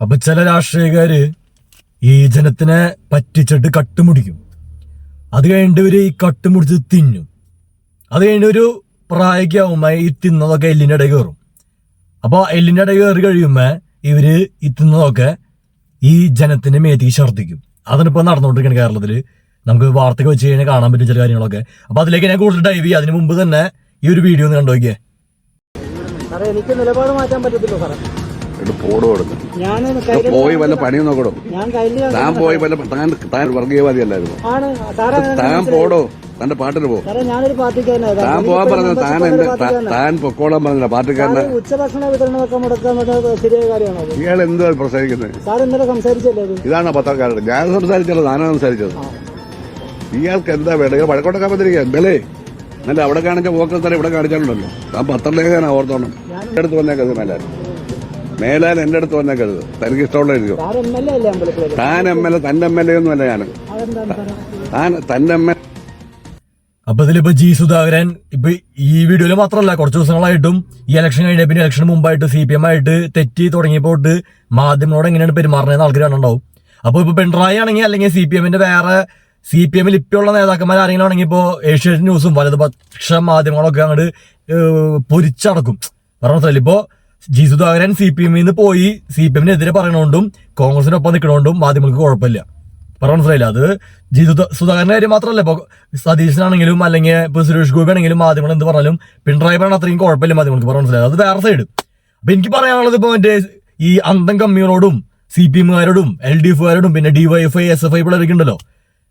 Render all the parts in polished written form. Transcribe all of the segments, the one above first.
അപ്പൊ ചില രാഷ്ട്രീയക്കാര് ഈ ജനത്തിനെ പറ്റിച്ചിട്ട് കട്ടുമുടിക്കും. അത് കഴിഞ്ഞിട്ട് ഇവര് ഈ കട്ടുമുടിച്ച് തിന്നും. അത് കഴിഞ്ഞ ഒരു പ്രായക്കാവുമ്പോ ഈ തിന്നതൊക്കെ എല്ലിന്റെ ഇടയിൽ കയറും. അപ്പൊ എല്ലിന്റെ ഇടയിൽ കയറി കഴിയുമ്പോ ഇവര് ഈ തിന്നതൊക്കെ ഈ ജനത്തിന്റെ മേത്തേക്ക് ഛർദ്ദിക്കും. അതിനിപ്പോ നടന്നുകൊണ്ടിരിക്കുന്ന കേരളത്തില് നമുക്ക് വാർത്തകൾ വെച്ച് കഴിഞ്ഞാൽ കാണാൻ പറ്റും ചില കാര്യങ്ങളൊക്കെ. അപ്പൊ അതിലേക്ക് ഞാൻ കൂടുതൽ ഡൈവ് ചെയ്യും. അതിന് മുമ്പ് തന്നെ ഈ ഒരു വീഡിയോ ഒന്ന് കണ്ടോക്കിയേ. എനിക്ക് നിലപാട് മാറ്റാൻ പറ്റത്തില്ല സാറേ. പോയി വല്ല പണിയും നോക്കണോ? താൻ പോയി വല്ല താൻ വർഗീയവാദിയല്ലായിരുന്നു. താൻ പോടോ, തന്റെ പാട്ടിന് പോ. താൻ പോകാൻ പറഞ്ഞ താൻ പൊക്കോളാൻ പറഞ്ഞ പാർട്ടിക്കാരനെ. ഉച്ചഭക്ഷണ വിതരണമൊക്കെ മുടക്കാൻ ശരിയായ കാര്യമാണോ? ഇയാൾ എന്തുവാ പ്രസംഗിക്കുന്നത്? സാർ ഇന്നലെ സംസാരിച്ചല്ലേ? ഇതാണോ പത്രക്കാരുടെ? ഞാൻ സംസാരിച്ചല്ലോ, താനാ സംസാരിച്ചത്. ഇയാൾക്ക് എന്താ വേണ്ട? വഴക്കോട്ടൊക്കെ പറ്റിരിക്കുക എന്തല്ലേ? എന്നല്ല അവിടെ കാണിച്ച പോക്കൽ തന്നെ ഇവിടെ കാണിച്ചാലുണ്ടല്ലോ. താൻ പത്രലേഖന ഓർത്തോണം. എന്റെ അടുത്ത് വന്നേക്കത് മേലാൽ എന്റെ അടുത്ത് വന്നേക്കരുത്. തനിക്ക് ഇഷ്ടമുള്ള എഴുതിയോ. താൻ എം എൽ എ, തന്റെ എം എൽ എ ഒന്നും അല്ല ഞാൻ. താൻ തന്റെ എം എൽ എ. അപ്പൊ ഇതിലിപ്പോ ജി സുധാകരൻ ഇപ്പൊ ഈ വീഡിയോയിൽ മാത്രമല്ല കുറച്ച് ദിവസങ്ങളായിട്ടും ഈ ഇലക്ഷൻ കഴിഞ്ഞ പിന്നെ ഇലക്ഷന് മുമ്പായിട്ട് CPM ആയിട്ട് തെറ്റി തുടങ്ങിയപ്പോട്ട് മാധ്യമങ്ങളോട് എങ്ങനെയാണ് പെരുമാറുന്നതെന്ന് ആൾക്കാർ കണ്ടുണ്ടാവും. അപ്പൊ ഇപ്പൊ പിണറായി ആണെങ്കിൽ അല്ലെങ്കിൽ CPMന്റെ വേറെ CPMൽ ഇപ്പോഴുള്ള നേതാക്കന്മാർ ആരെങ്കിലും ആണെങ്കിൽ ഇപ്പോ ഏഷ്യാനെറ്റ് ന്യൂസും വലതുപക്ഷ മാധ്യമങ്ങളൊക്കെ അങ്ങോട്ട് പൊരിച്ചടക്കും. പറഞ്ഞില്ല, ഇപ്പോ ജി സുധാകരൻ CPMന്ന് പോയി CPMനെതിരെ പറയണോണ്ടും കോൺഗ്രസിനൊപ്പം നിൽക്കണോണ്ടും മാധ്യമങ്ങൾക്ക് കുഴപ്പമില്ല. പറഞ്ഞ മനസ്സിലായില്ല. അത് ജി സുധാകരന്റെ കാര്യം മാത്രമല്ല, ഇപ്പൊ സതീശനാണെങ്കിലും അല്ലെങ്കിൽ ഇപ്പൊ സുരേഷ് ഗോപി ആണെങ്കിലും മാധ്യമങ്ങൾ എന്ത് പറഞ്ഞാലും പിണറായി പറഞ്ഞ അത്രയും കുഴപ്പമില്ല മാധ്യമങ്ങൾക്ക്. പറഞ്ഞ മനസ്സിലായി. അത് വേറെ സൈഡ്. അപ്പൊ എനിക്ക് പറയാനുള്ളത് ഇപ്പൊ മറ്റേ ഈ അന്തം കമ്മികളോടും CPMകാരോടും LDFകാരോടും പിന്നെ DYFI SFI പിള്ളേരൊക്കെ ഉണ്ടല്ലോ,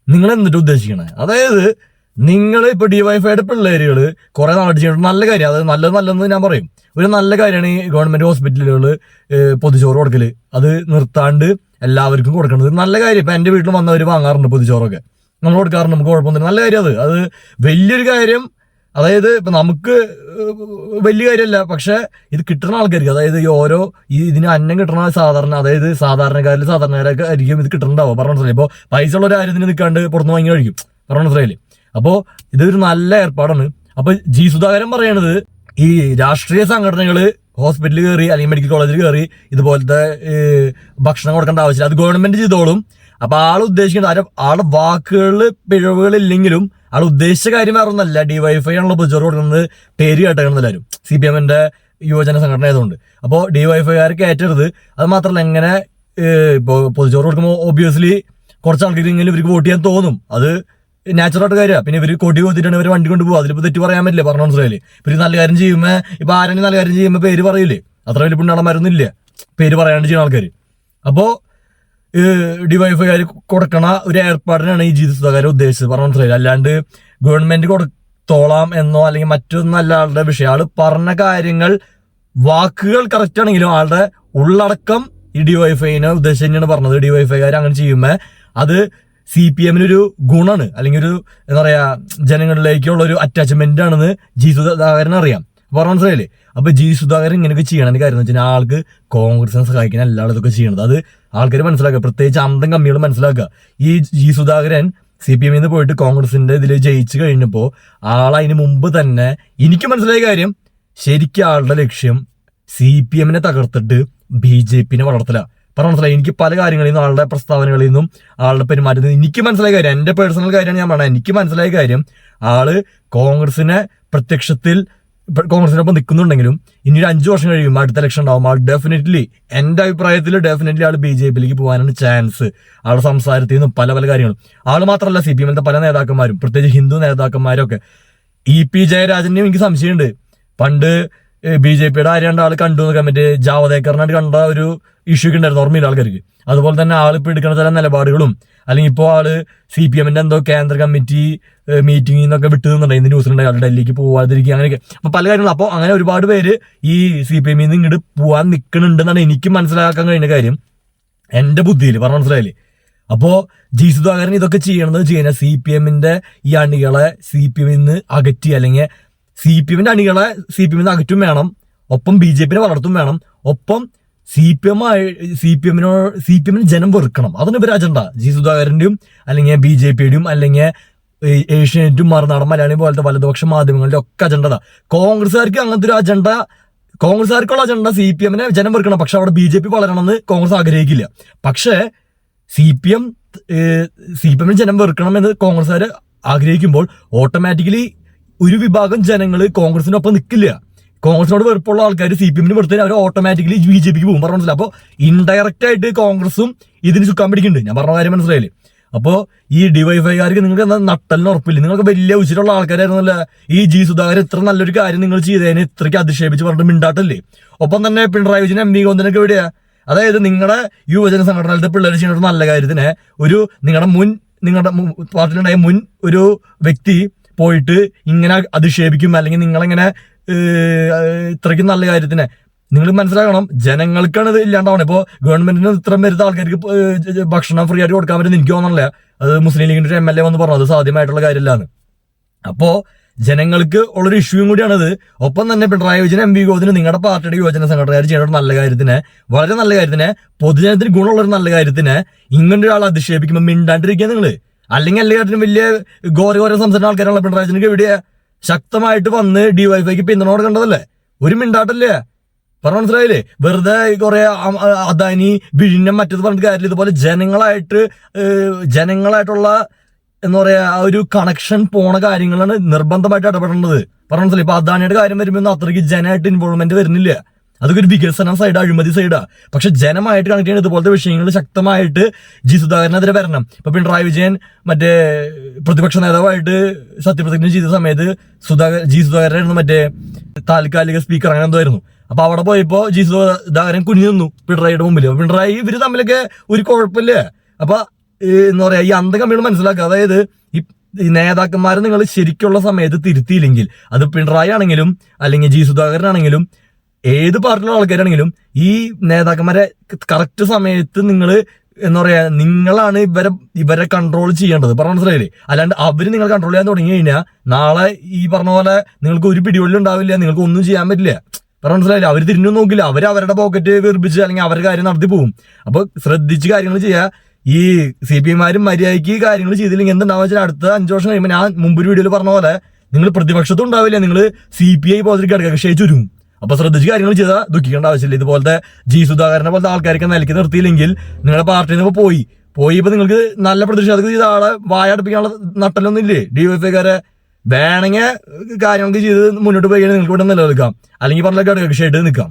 നിങ്ങൾ എന്നിട്ട് ഉദ്ദേശിക്കണേ? അതായത് നിങ്ങൾ ഇപ്പൊ DYFIയുടെ പിള്ളേരുകള് കുറെ നാട് ചെയ്യണം. നല്ല കാര്യം, അതായത് നല്ലതെന്ന് ഞാൻ പറയും. ഒരു നല്ല കാര്യമാണ് ഈ ഗവൺമെന്റ് ഹോസ്പിറ്റലുകള് പൊതിച്ചോറ് കൊടുക്കല്. അത് നിർത്താണ്ട് എല്ലാവർക്കും കൊടുക്കേണ്ടത് നല്ല കാര്യം. ഇപ്പൊ എന്റെ വീട്ടിൽ വന്നവര് വാങ്ങാറുണ്ട് പൊതിച്ചോറൊക്കെ, നമ്മൾ കൊടുക്കാറുണ്ട്. നമുക്ക് കുഴപ്പമൊന്നുമില്ല, നല്ല കാര്യം. അത് വലിയൊരു കാര്യം. അതായത് ഇപ്പൊ നമുക്ക് വലിയ കാര്യമല്ല, പക്ഷെ ഇത് കിട്ടുന്ന ആൾക്കാർക്ക്, അതായത് ഈ ഓരോ ഇതിന് അന്നം കിട്ടണ അതായത് സാധാരണക്കാരൊക്കെ ആയിരിക്കും ഇത് കിട്ടുന്നുണ്ടാവും. പറഞ്ഞ മനസ്സിലായി. ഇപ്പൊ പൈസ ഉള്ള ഒരു കാര്യത്തിന് നിൽക്കാണ്ട് പുറത്ത് വാങ്ങി കഴിക്കും. പറഞ്ഞ മനസ്സിലായില്ലേ? അപ്പോ ഇതൊരു നല്ല ഏർപ്പാടാണ്. അപ്പൊ ജി സുധാകരൻ പറയണത് ഈ രാഷ്ട്രീയ സംഘടനകള് ഹോസ്പിറ്റലിൽ കയറി അല്ലെങ്കിൽ മെഡിക്കൽ കോളേജിൽ കയറി ഇതുപോലത്തെ ഭക്ഷണം കൊടുക്കേണ്ട ആവശ്യമില്ല, അത് ഗവൺമെന്റ് ചെയ്തോളും. അപ്പൊ ആൾ ഉദ്ദേശിക്കുന്നത് ആളുടെ വാക്കുകളിൽ പിഴവുകളില്ലെങ്കിലും ആൾ ഉദ്ദേശിച്ച കാര്യം വേറെ ഒന്നല്ല. DYFI ആണല്ലോ പൊതിച്ചോറ് കൊടുക്കുന്നത്. പേര് കേട്ടേക്കണം എല്ലാവരും, CPMന്റെ യുവജന സംഘടന ആയതുകൊണ്ട്. അപ്പോൾ DYFIക്കാരെ കയറ്റരുത്. അത് മാത്രമല്ല, എങ്ങനെ ഇപ്പൊ പൊതിച്ചോറ് കൊടുക്കുമ്പോൾ ഒബ്വിയസ്ലി കുറച്ച് ആൾക്കാരെങ്കിലും ഇവർക്ക് വോട്ട് ചെയ്യാൻ തോന്നും. അത് നാച്ചുറലായിട്ട് കാര്യമാണ്. പിന്നെ ഇവർ കൊടി കൊത്തിട്ടാണ് ഇവർ വണ്ടി കൊണ്ട് പോകും. അതിലിപ്പോ തെറ്റ് പറയാൻ പറ്റില്ല. പറഞ്ഞ മനസ്സിലായില്ലേ? ഇവര് നല്ല കാര്യം ചെയ്യുമ്പോ ഇപ്പൊ ആരെങ്കിലും നല്ല കാര്യം ചെയ്യുമ്പോ പേര് പറയില്ലേ? അത്ര വലിയ പുണ്യാളന്മാരൊന്നും ഇല്ല പേര് പറയാണ്ട് ചെയ്യുന്ന ആൾക്കാർ. അപ്പോ DYFIക്കാർ കൊടുക്കണ ഒരു ഏർപ്പാടിനാണ് ഈ ജി സുധാകരൻ ഉദ്ദേശിച്ചത്. പറഞ്ഞ മനസ്സിലായില്ല. അല്ലാണ്ട് ഗവൺമെന്റ് കൊടുത്തോളാം എന്നോ അല്ലെങ്കിൽ മറ്റൊന്നല്ല ആളുടെ വിഷയം. ആള് പറഞ്ഞ കാര്യങ്ങൾ വാക്കുകൾ കറക്റ്റ് ആണെങ്കിലും ആളുടെ ഉള്ളടക്കം ഈ DYFIനെ ഉദ്ദേശിച്ച് തന്നെയാണ് പറഞ്ഞത്. DYFIക്കാർ അങ്ങനെ ചെയ്യുമ്പോ അത് CPMനൊരു ഗുണമാണ്, അല്ലെങ്കിൽ ഒരു എന്താ പറയാ ജനങ്ങളിലേക്കുള്ള ഒരു അറ്റാച്ച്മെന്റ് ആണെന്ന് ജി സുധാകരൻ അറിയാം. പറഞ്ഞ മനസ്സിലായില്ലേ? അപ്പൊ ജി സുധാകരൻ ഇങ്ങനെയൊക്കെ ചെയ്യണമെന്ന് കാര്യം എന്ന് വെച്ചാൽ ആൾക്ക് കോൺഗ്രസിനെ സഹായിക്കാൻ എല്ലാവരും ഇതൊക്കെ ചെയ്യണത്. അത് ആൾക്കാർ മനസ്സിലാക്കുക, പ്രത്യേകിച്ച് അന്തം കമ്മികൾ മനസ്സിലാക്കുക. ഈ ജി സുധാകരൻ CPMന്ന് പോയിട്ട് കോൺഗ്രസിന്റെ ഇതിൽ ജയിച്ചു കഴിഞ്ഞപ്പോ ആളതിന് മുമ്പ് തന്നെ എനിക്ക് മനസ്സിലായ കാര്യം, ശരിക്കും ആളുടെ ലക്ഷ്യം CPMനെ തകർത്തിട്ട് BJPനെ വളർത്തല. പറഞ്ഞ മനസ്സിലായി. എനിക്ക് പല കാര്യങ്ങളിൽ നിന്നും ആളുടെ പ്രസ്താവനകളിൽ നിന്നും ആളുടെ പെരുമാറ്റത്തിൽ എനിക്ക് മനസ്സിലായ കാര്യം, എന്റെ പേഴ്സണൽ കാര്യമാണ് ഞാൻ പറഞ്ഞത്. എനിക്ക് മനസ്സിലായ കാര്യം, ആള് കോൺഗ്രസിനെ പ്രത്യക്ഷത്തിൽ കോൺഗ്രസിനൊപ്പം നിൽക്കുന്നുണ്ടെങ്കിലും ഇനി ഒരു 5 വർഷം കഴിയുമ്പോൾ അടുത്ത ഇലക്ഷൻ ഉണ്ടാവും, ആൾ ഡെഫിനറ്റ്ലി എന്റെ അഭിപ്രായത്തിൽ ഡെഫിനറ്റ്ലി ആൾ BJPയിലേക്ക് പോകാനാണ് ചാൻസ്. ആളുടെ സംസാരത്തിൽ നിന്നും പല കാര്യങ്ങളും. ആള് മാത്രമല്ല, CPMത്തെ പല നേതാക്കന്മാരും, പ്രത്യേകിച്ച് ഹിന്ദു നേതാക്കന്മാരും ഒക്കെ. EP ജയരാജനെയും എനിക്ക് സംശയമുണ്ട്. പണ്ട് BJPയുടെ ആരെയാണ്ട് ആള് കണ്ടു നോക്കാൻ മറ്റേ ജാവദേക്കറിനായിട്ട് കണ്ട ഒരു ഇഷ്യൂ ഒക്കെ ഉണ്ടായിരുന്നു, ഓർമ്മയില്ല ആൾക്കാർക്ക്. അതുപോലെ തന്നെ ആളിപ്പോ എടുക്കുന്ന ചില നിലപാടുകളും, അല്ലെങ്കിൽ ഇപ്പോൾ ആള് CPMന്റെ എന്തോ കേന്ദ്ര കമ്മിറ്റി മീറ്റിംഗിൽ നിന്നൊക്കെ വിട്ടു നിന്നുണ്ടായി ന്യൂസിലുണ്ടായി, ആൾ ഡൽഹിക്ക് പോവാതിരിക്കുക, അങ്ങനെയൊക്കെ. അപ്പൊ പല കാര്യങ്ങളും. അപ്പൊ അങ്ങനെ ഒരുപാട് പേര് ഈ CPMൽ നിന്ന് ഇങ്ങോട്ട് പോവാൻ നിൽക്കുന്നുണ്ടെന്നാണ് എനിക്ക് മനസ്സിലാക്കാൻ കഴിഞ്ഞ കാര്യം എന്റെ ബുദ്ധിയിൽ. പറഞ്ഞ മനസ്സിലായില്ലേ? അപ്പോ ജി സുധാകരൻ ഇതൊക്കെ ചെയ്യണമെന്ന് വെച്ച് കഴിഞ്ഞാൽ CPMന്റെ ഈ അണികളെ CPMന്ന് അകറ്റി, അല്ലെങ്കിൽ CPMന്റെ അണികളെ CPMന്ന് അകറ്റും വേണം, ഒപ്പം BJPനെ വളർത്തും വേണം, ഒപ്പം CPMന് ജനം വെറുക്കണം. അതാണ് ഇവർ അജണ്ട. ജി സുധാകരന്റെയും അല്ലെങ്കിൽ BJPയുടെയും അല്ലെങ്കിൽ ഏഷ്യാനെറ്റും മറുനാടൻ മലയാളി പോലത്തെ വലതുപക്ഷ മാധ്യമങ്ങളുടെ ഒക്കെ അജണ്ട. കോൺഗ്രസ്സുകാർക്ക് അങ്ങനത്തെ ഒരു അജണ്ട കോൺഗ്രസ്സുകാർക്കുള്ള അജണ്ട CPM-നെ ജനം വെറുക്കണം, പക്ഷെ അവിടെ BJP വളരണമെന്ന് കോൺഗ്രസ് ആഗ്രഹിക്കില്ല. പക്ഷേ CPM-നെ ജനം വെറുക്കണമെന്ന് കോൺഗ്രസ്സുകാർ ആഗ്രഹിക്കുമ്പോൾ ഓട്ടോമാറ്റിക്കലി ഒരു വിഭാഗം ജനങ്ങൾ കോൺഗ്രസിനൊപ്പം നിൽക്കില്ല. കോൺഗ്രസിനോട് വെറുപ്പുള്ള ആൾക്കാർ CPM-ന് വെറുതെ അവർ ഓട്ടോമാറ്റിക്കലി BJP-ക്ക് പോകും. പറഞ്ഞു മനസ്സിലായി. അപ്പോൾ ഇൻഡയറക്റ്റ് ആയിട്ട് കോൺഗ്രസും ഇതിന് ചുക്കാൻ പിടിക്കുന്നുണ്ട്. ഞാൻ പറഞ്ഞ കാര്യം മനസ്സിലായില്ലേ? അപ്പോൾ ഈ ഡിവൈഫൈക്കാർക്ക് നിങ്ങൾക്ക് എന്താ നട്ടലിന് ഉറപ്പില്ല. നിങ്ങൾക്ക് വലിയ ഉച്ചിട്ടുള്ള ആൾക്കാരായിരുന്നല്ല ഈ ജി സുധാകരൻ ഇത്ര നല്ലൊരു കാര്യം നിങ്ങൾ ചെയ്തതിന് ഇത്രയ്ക്ക് അധിക്ഷേപിച്ച് പറഞ്ഞിട്ട് മിണ്ടാട്ടല്ലേ. ഒപ്പം തന്നെ പിണറായി വിജയൻ MV ഗോവിന്ദനൊക്കെ എവിടെയാ? അതായത് നിങ്ങളുടെ യുവജന സംഘടനയിലത്തെ പിള്ളേർ ചെയ്യുന്ന നല്ല കാര്യത്തിന് നിങ്ങളുടെ പാർട്ടിയിലുണ്ടായ മുൻ ഒരു വ്യക്തി പോയിട്ട് ഇങ്ങനെ അധിക്ഷേപിക്കും, അല്ലെങ്കിൽ നിങ്ങളിങ്ങനെ ഇത്രയ്ക്കും നല്ല കാര്യത്തിന് നിങ്ങൾ മനസ്സിലാക്കണം. ജനങ്ങൾക്കാണ് ഇത് ഇല്ലാണ്ടാവണം. ഇപ്പോൾ ഗവൺമെന്റിന് ഇത്രയും വരുന്ന ആൾക്കാർക്ക് ഭക്ഷണം ഫ്രീ ആയിട്ട് കൊടുക്കാൻ പറ്റും എനിക്ക് തോന്നണില്ല. അത് മുസ്ലിം ലീഗിന്റെ MLA വന്ന് പറഞ്ഞു അത് സാധ്യമായിട്ടുള്ള കാര്യമില്ലാന്ന്. അപ്പോ ജനങ്ങൾക്ക് ഉള്ളൊരു ഇഷ്യൂയും കൂടിയാണിത്. ഒപ്പം തന്നെ പിണറായി വിജയൻ MV ഗോവിന്ദന് നിങ്ങളുടെ പാർട്ടിയുടെ യുവജന സംഘടനക്കാർ ചെയ്യുന്ന നല്ല കാര്യത്തിന്, വളരെ നല്ല കാര്യത്തിന്, പൊതുജനത്തിന് ഗുണമുള്ളൊരു നല്ല കാര്യത്തിന് ഇങ്ങനെ ഒരാൾ അധിക്ഷേപിക്കുമ്പോൾ മിണ്ടാണ്ടിരിക്കുക നിങ്ങള്. അല്ലെങ്കിൽ എല്ലാ കാര്യത്തിനും വലിയ ഘോര സംസാരിക്കുന്ന ആൾക്കാരാണല്ലോ പിണറായി വിജയനൊക്കെ എവിടെയാ ശക്തമായിട്ട് വന്ന് DYFIക്ക് പിന്തുണ കൊടുക്കേണ്ടതല്ലേ? ഒരു മിണ്ടാട്ടല്ലേ? പറഞ്ഞ മനസ്സിലായില്ലേ? വെറുതെ കുറെ അദാനി വിഴിഞ്ഞം മറ്റത് പറഞ്ഞിട്ട് കാര്യമില്ല. ഇതുപോലെ ജനങ്ങളായിട്ടുള്ള എന്താ പറയാ ആ ഒരു കണക്ഷൻ പോണ കാര്യങ്ങളാണ് നിർബന്ധമായിട്ട് ഇടപെടേണ്ടത്. പറഞ്ഞ മനസ്സിലായി. ഇപ്പൊ അദാനിയുടെ കാര്യം വരുമ്പോൾ അത്രയ്ക്ക് ജനമായിട്ട് ഇൻവോൾവ്മെന്റ് വരുന്നില്ല. അതൊക്കെ ഒരു വികസന സൈഡാ, അഴിമതി സൈഡാ. പക്ഷെ ജനമായിട്ട് കണക്ട് ചെയ്യുന്ന ഇതുപോലത്തെ വിഷയങ്ങൾ ശക്തമായിട്ട് ജി സുധാകരനെതിരെ വരണം. ഇപ്പൊ പിണറായി വിജയൻ മറ്റേ പ്രതിപക്ഷ നേതാവായിട്ട് സത്യപ്രതിജ്ഞ ചെയ്ത സമയത്ത് ജി സുധാകരനായിരുന്നു മറ്റേ താൽക്കാലിക സ്പീക്കർ, അങ്ങനെ എന്തോ ആയിരുന്നു. അപ്പൊ അവിടെ പോയപ്പോ ജി സുധാകരൻ കുഞ്ഞു നിന്നു പിണറായിയുടെ മുമ്പിൽ. പിണറായി ഇവര് തമ്മിലൊക്കെ ഒരു കുഴപ്പമില്ല. അപ്പൊ എന്താ പറയാ ഈ അന്തകമ്മികൾ മനസ്സിലാക്കുക. അതായത് ഈ നേതാക്കന്മാരെ നിങ്ങൾ ശരിക്കുള്ള സമയത്ത് തിരുത്തിയില്ലെങ്കിൽ, അത് പിണറായി ആണെങ്കിലും അല്ലെങ്കിൽ ജി സുധാകരനാണെങ്കിലും ഏത് പാർട്ടിയിലുള്ള ആൾക്കാരാണെങ്കിലും, ഈ നേതാക്കന്മാരെ കറക്റ്റ് സമയത്ത് നിങ്ങൾ എന്താ പറയാ നിങ്ങളാണ് ഇവരെ കൺട്രോൾ ചെയ്യേണ്ടത്. പറഞ്ഞ മനസ്സിലായില്ലേ? അല്ലാണ്ട് അവര് നിങ്ങൾ കൺട്രോൾ ചെയ്യാൻ തുടങ്ങി കഴിഞ്ഞാൽ നാളെ ഈ പറഞ്ഞ പോലെ നിങ്ങൾക്ക് ഒരു പിടിവള്ളി ഉണ്ടാവില്ല, നിങ്ങൾക്ക് ഒന്നും ചെയ്യാൻ പറ്റില്ല. പറഞ്ഞ മനസ്സിലായില്ല? അവർ തിരിഞ്ഞു നോക്കില്ല, അവരുടെ പോക്കറ്റ് വീർപ്പിച്ച് അല്ലെങ്കിൽ അവരുടെ കാര്യം നടത്തി പോകും. അപ്പൊ ശ്രദ്ധിച്ച് കാര്യങ്ങൾ ചെയ്യാ. ഈ CPM-മാരും മര്യാദയ്ക്ക് കാര്യങ്ങൾ ചെയ്തില്ലെങ്കിൽ എന്തുണ്ടാവുക വെച്ചാൽ അടുത്ത 5 വർഷം കഴിയുമ്പോൾ ഞാൻ മുമ്പൊരു വീഡിയോയിൽ പറഞ്ഞ പോലെ നിങ്ങൾ പ്രതിപക്ഷത്തും ഉണ്ടാവില്ല, നിങ്ങൾ CPI പോലത്തെ ഘടകകക്ഷിയായി ചുരുങ്ങും. അപ്പൊ ശ്രദ്ധിച്ച് കാര്യങ്ങൾ ചെയ്താൽ ദുഃഖിക്കേണ്ട ആവശ്യമില്ല. ഇതുപോലത്തെ ജി സുധാകരനെ പോലത്തെ ആൾക്കാർക്ക് നിലയ്ക്ക് നിർത്തിയില്ലെങ്കിൽ നിങ്ങളുടെ പാർട്ടിയിൽ നിന്ന് പോയി ഇപ്പൊ നിങ്ങൾക്ക് നല്ല പ്രതിഷേധം ചെയ്ത ആളെ വായടപ്പിക്കാനുള്ള നട്ടലൊന്നും ഇല്ലേ? DYFIക്കാരെ വേണമെങ്കിൽ കാര്യങ്ങൾക്ക് ചെയ്ത് മുന്നോട്ട് പോയി നിങ്ങൾക്ക് ഇവിടെ നിലനിൽക്കാം, അല്ലെങ്കിൽ പറഞ്ഞ ഘടകകക്ഷിയായിട്ട് നിൽക്കാം.